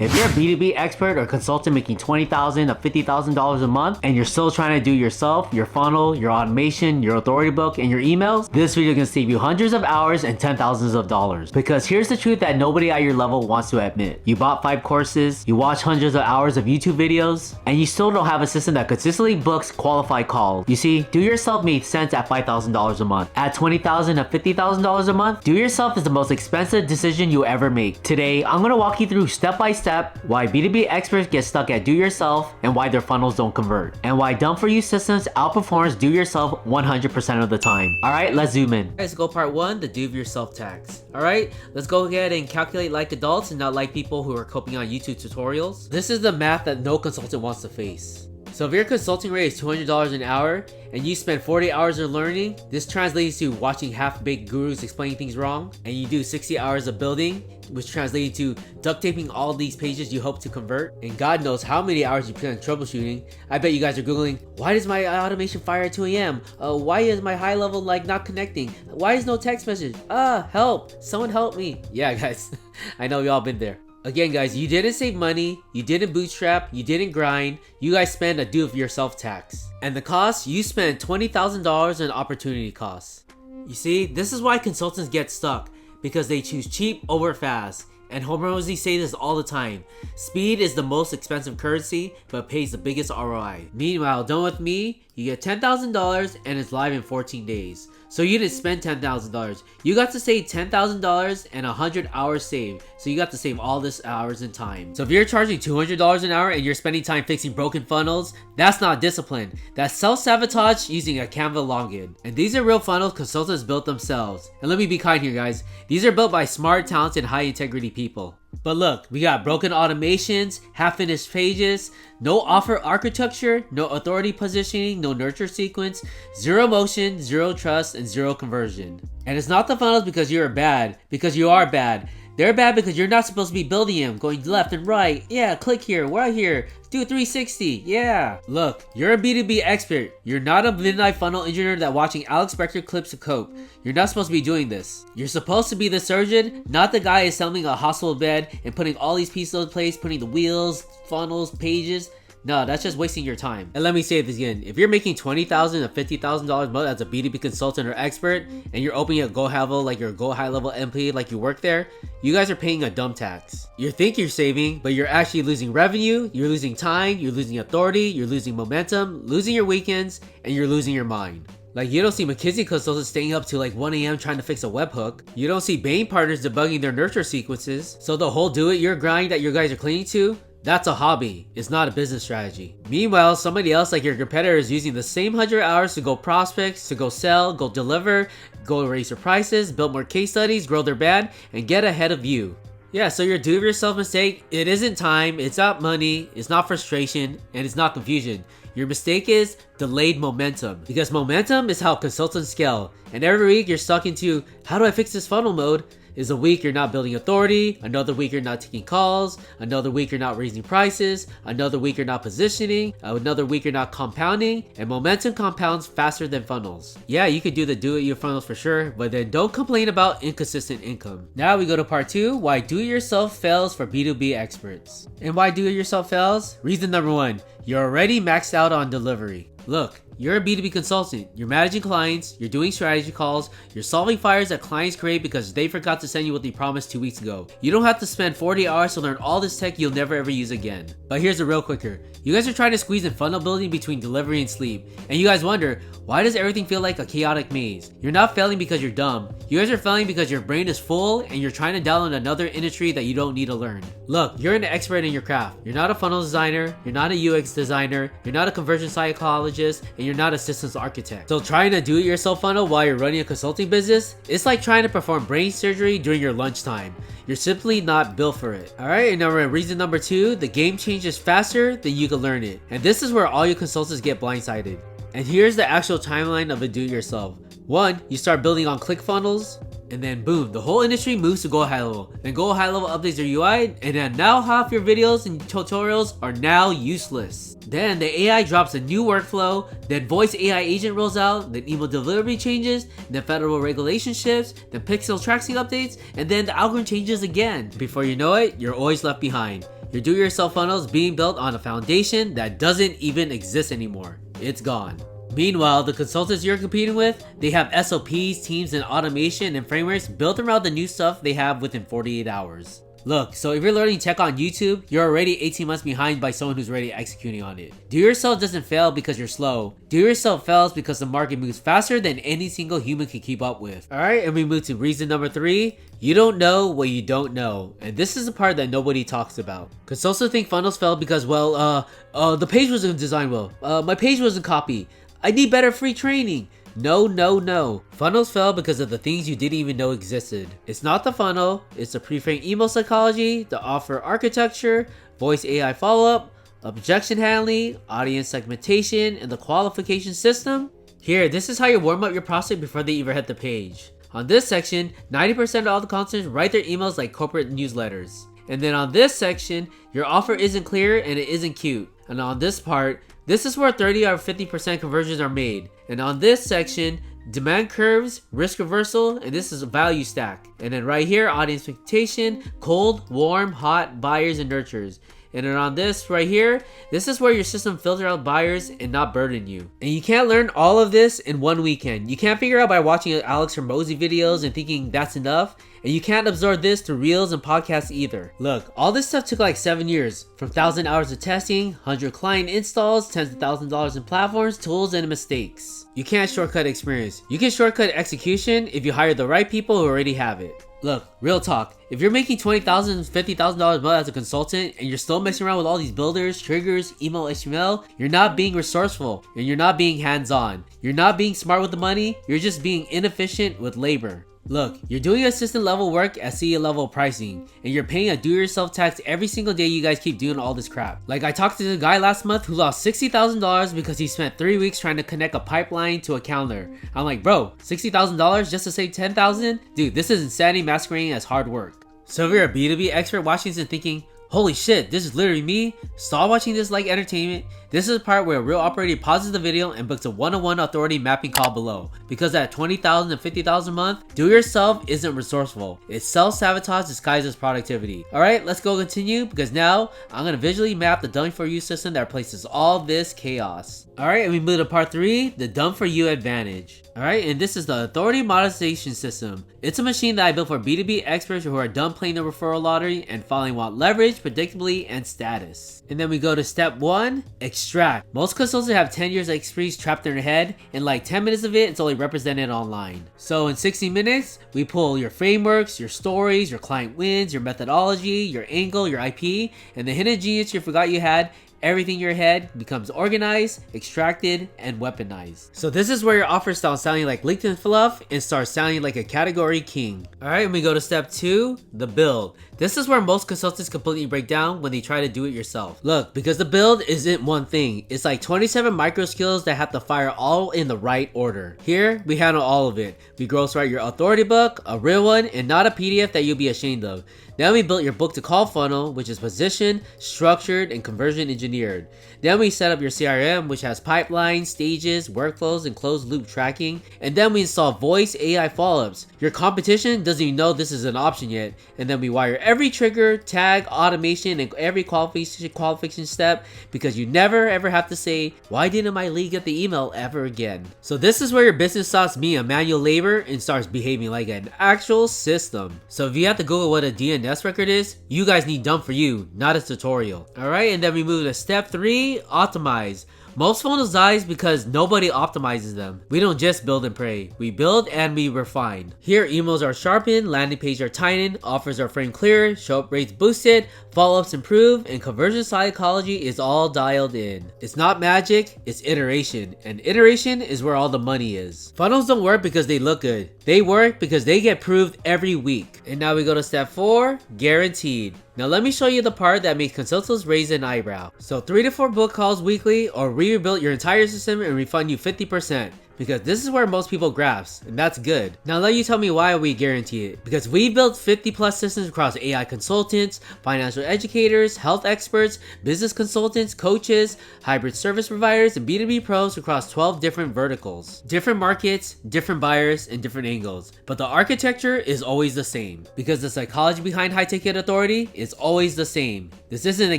If you're a B2B expert or consultant making $20,000 to $50,000 a month and you're still trying to do yourself, your funnel, your automation, your authority book, and your emails, this video can save you hundreds of hours and $10,000s of dollars. Because here's the truth that nobody at your level wants to admit. You bought 5 courses, you watch hundreds of hours of YouTube videos, and you still don't have a system that consistently books qualified calls. You see, do yourself makes sense at $5,000 a month. At $20,000 to $50,000 a month, do yourself is the most expensive decision you ever make. Today, I'm gonna walk you through step by step why B2B experts get stuck at do yourself and why their funnels don't convert, and why done for you systems outperforms do yourself 100% of the time. Alright, let's zoom in. Let's go part 1, the do it yourself tax. Alright, let's go ahead and calculate like adults and not like people who are coping on YouTube tutorials. This is the math that no consultant wants to face. So if your consulting rate is $200 an hour and you spend 40 hours of learning, this translates to watching half-baked gurus explain things wrong, and you do 60 hours of building, which translates to duct taping all these pages you hope to convert, and God knows how many hours you spend troubleshooting. I bet you guys are googling, why does my automation fire at 2 a.m? Why is my high level like not connecting? Why is no text message? Help! Someone help me! Yeah guys, I know we all been there. Again guys, you didn't save money, you didn't bootstrap, you didn't grind, you guys spend a do-it-yourself tax. And the cost, you spend $20,000 in opportunity costs. You see, this is why consultants get stuck, because they choose cheap over fast. And Hormozi say this all the time. Speed is the most expensive currency, but pays the biggest ROI. Meanwhile, done with me, you get $10,000 and it's live in 14 days. So you didn't spend $10,000. You got to save $10,000 and 100 hours saved. So you got to save all this hours and time. So if you're charging $200 an hour and you're spending time fixing broken funnels, that's not discipline. That's self-sabotage using a Canva login. And these are real funnels consultants built themselves. And let me be kind here guys. These are built by smart, talented, high integrity people. But look, we got broken automations, half-finished pages, no offer architecture, no authority positioning, no nurture sequence, zero motion, zero trust, and zero conversion. And it's not the funnels because you're bad, because you are bad. They're bad because you're not supposed to be building them, going left and right. Yeah, click here, right here, do 360, yeah. Look, you're a B2B expert. You're not a midnight funnel engineer that watching Alex Spector clips of coke. You're not supposed to be doing this. You're supposed to be the surgeon, not the guy assembling a hospital bed and putting all these pieces in place, putting the wheels, funnels, pages. No, that's just wasting your time. And let me say this again. If you're making $20,000 to $50,000 a month as a B2B consultant or expert, and you're opening a Go High Level like you're a Go High Level MP like you work there, you guys are paying a dumb tax. You think you're saving, but you're actually losing revenue, you're losing time, you're losing authority, you're losing momentum, losing your weekends, and you're losing your mind. Like, you don't see McKinsey consultants staying up to like 1 a.m. trying to fix a webhook. You don't see Bain partners debugging their nurture sequences. So the whole do it your grind that you guys are clinging to, that's a hobby, it's not a business strategy. Meanwhile, somebody else like your competitor is using the same 100 hours to go prospects, to go sell, go deliver, go raise their prices, build more case studies, grow their brand, and get ahead of you. Yeah, so your do-it-yourself mistake, it isn't time, it's not money, it's not frustration, and it's not confusion. Your mistake is delayed momentum, because momentum is how consultants scale. And every week you're stuck into, how do I fix this funnel mode? Is a week you're not building authority, another week you're not taking calls, another week you're not raising prices, another week you're not positioning, another week you're not compounding, and momentum compounds faster than funnels. Yeah, you could do the do-it-your funnels for sure, but then don't complain about inconsistent income. Now we go to part 2, why do-it-yourself fails for B2B experts. And why do-it-yourself fails? Reason number 1, you're already maxed out on delivery. Look, you're a B2B consultant, you're managing clients, you're doing strategy calls, you're solving fires that clients create because they forgot to send you what they promised 2 weeks ago. You don't have to spend 40 hours to learn all this tech you'll never ever use again. But here's the real quicker. You guys are trying to squeeze in funnel building between delivery and sleep. And you guys wonder, why does everything feel like a chaotic maze? You're not failing because you're dumb. You guys are failing because your brain is full and you're trying to download another industry that you don't need to learn. Look, you're an expert in your craft. You're not a funnel designer, you're not a UX designer, you're not a conversion psychologist, and you're not a systems architect. So trying to do it yourself funnel while you're running a consulting business, it's like trying to perform brain surgery during your lunchtime. You're simply not built for it. Alright, and now reason number 2, the game changes faster than you can learn it. And this is where all your consultants get blindsided. And here's the actual timeline of a do-it-yourself. 1, you start building on ClickFunnels, and then boom, the whole industry moves to Go High Level. Then Go High Level updates their UI, and then now half your videos and tutorials are now useless. Then the AI drops a new workflow, then voice AI agent rolls out, then email delivery changes, then federal regulation shifts, then pixel tracking updates, and then the algorithm changes again. Before you know it, you're always left behind. Your do-it-yourself funnel is being built on a foundation that doesn't even exist anymore. It's gone. Meanwhile, the consultants you're competing with, they have SOPs, teams, and automation and frameworks built around the new stuff they have within 48 hours. Look, so if you're learning tech on YouTube, you're already 18 months behind by someone who's already executing on it. Do-it-yourself doesn't fail because you're slow. Do-it-yourself fails because the market moves faster than any single human can keep up with. Alright, and we move to reason number 3. You don't know what you don't know. And this is the part that nobody talks about. Consultants think funnels fail because, well, the page wasn't designed well. My page wasn't copied. I need better free training. No. Funnels fail because of the things you didn't even know existed. It's not the funnel, it's the pre-framed email psychology, the offer architecture, voice AI follow-up, objection handling, audience segmentation, and the qualification system. Here, this is how you warm up your prospect before they even hit the page. On this section, 90% of all the consultants write their emails like corporate newsletters. And then on this section, your offer isn't clear and it isn't cute. And on this part, this is where 30 or 50% conversions are made. And on this section, demand curves, risk reversal, and this is a value stack. And then right here, audience expectation, cold, warm, hot, buyers, and nurturers. And then on this right here, this is where your system filters out buyers and not burden you. And you can't learn all of this in one weekend. You can't figure out by watching Alex Hormozi videos and thinking that's enough. And you can't absorb this through reels and podcasts either. Look, all this stuff took like 7 years. From 1,000 hours of testing, 100 client installs, tens of thousands of dollars in platforms, tools, and mistakes. You can't shortcut experience. You can shortcut execution if you hire the right people who already have it. Look, real talk. If you're making $20,000, $50,000 a month as a consultant and you're still messing around with all these builders, triggers, email, HTML, you're not being resourceful and you're not being hands-on. You're not being smart with the money, you're just being inefficient with labor. Look, you're doing assistant level work at CEO level pricing, and you're paying a do-it-yourself tax every single day you guys keep doing all this crap. Like I talked to the guy last month who lost $60,000 because he spent 3 weeks trying to connect a pipeline to a calendar. I'm like, bro, $60,000 just to save $10,000? Dude, this is insanity masquerading as hard work. So if you're a B2B expert watching this and thinking, holy shit, this is literally me, stop watching this like entertainment. This is the part where a real operator pauses the video and books a one-on-one authority mapping call below. Because at $20,000 and $50,000 a month, do-it-yourself isn't resourceful. It's self-sabotage disguised as productivity. Alright, let's go continue because now I'm going to visually map the done for you system that replaces all this chaos. Alright, and we move to part 3, the done for you advantage. Alright, and this is the authority monetization system. It's a machine that I built for B2B experts who are done playing the referral lottery and finally want leverage, predictability, and status. And then we go to step 1, extract. Most consultants have 10 years of experience trapped in their head, and like 10 minutes of it's only represented online. So in 60 minutes, we pull your frameworks, your stories, your client wins, your methodology, your angle, your IP, and the hidden genius you forgot you had. Everything in your head becomes organized, extracted, and weaponized. So this is where your offer stops sounding like LinkedIn fluff and starts sounding like a category king. Alright, and we go to step 2, the build. This is where most consultants completely break down when they try to do it yourself. Look, because the build isn't one thing. It's like 27 micro skills that have to fire all in the right order. Here, we handle all of it. We ghostwrite your authority book, a real one, and not a PDF that you'll be ashamed of. Then we built your book to call funnel, which is positioned, structured, and conversion engineered. Then we set up your CRM, which has pipelines, stages, workflows, and closed loop tracking. And then we install voice AI follow-ups. Your competition doesn't even know this is an option yet. And then we wire every trigger, tag, automation, and every qualification step because you never ever have to say, why didn't my lead get the email ever again? So this is where your business stops being a manual labor and starts behaving like an actual system. So if you have to Google what a DNS record is, you guys need done for you, not a tutorial. Alright, and then we move to step 3, optimize. Most funnels dies because nobody optimizes them. We don't just build and pray. We build and we refine. Here, emails are sharpened, landing pages are tightened, offers are framed clearer, show up rates boosted, follow-ups improved, and conversion psychology is all dialed in. It's not magic, it's iteration. And iteration is where all the money is. Funnels don't work because they look good. They work because they get proved every week. And now we go to step 4, guaranteed. Now let me show you the part that makes consultants raise an eyebrow. So 3 to 4 book calls weekly or we rebuild your entire system and refund you 50%. because this is where most people grasp, and that's good. Now let you tell me why we guarantee it. Because we built 50 plus systems across AI consultants, financial educators, health experts, business consultants, coaches, hybrid service providers, and B2B pros across 12 different verticals. Different markets, different buyers, and different angles. But the architecture is always the same, because the psychology behind High Ticket Authority is always the same. This isn't a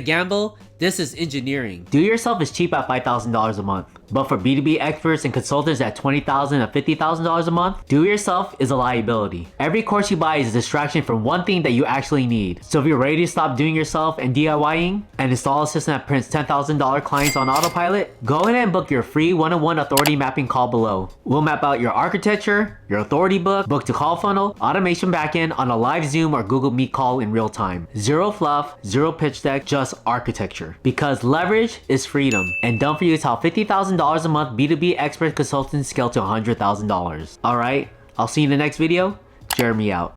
gamble, this is engineering. Do yourself is cheap at $5,000 a month. But for B2B experts and consultants at $20,000 and $50,000 a month, do yourself is a liability. Every course you buy is a distraction from one thing that you actually need. So if you're ready to stop doing yourself and DIYing and install a system that prints $10,000 clients on autopilot, go ahead and book your free one-on-one authority mapping call below. We'll map out your architecture, your authority book to call funnel, automation backend on a live Zoom or Google Meet call in real time. Zero fluff, zero pitch deck, just architecture. Because leverage is freedom. And done for you is how $50,000 a month B2B expert consultants scale to $100,000. Alright, I'll see you in the next video. Jeremy out.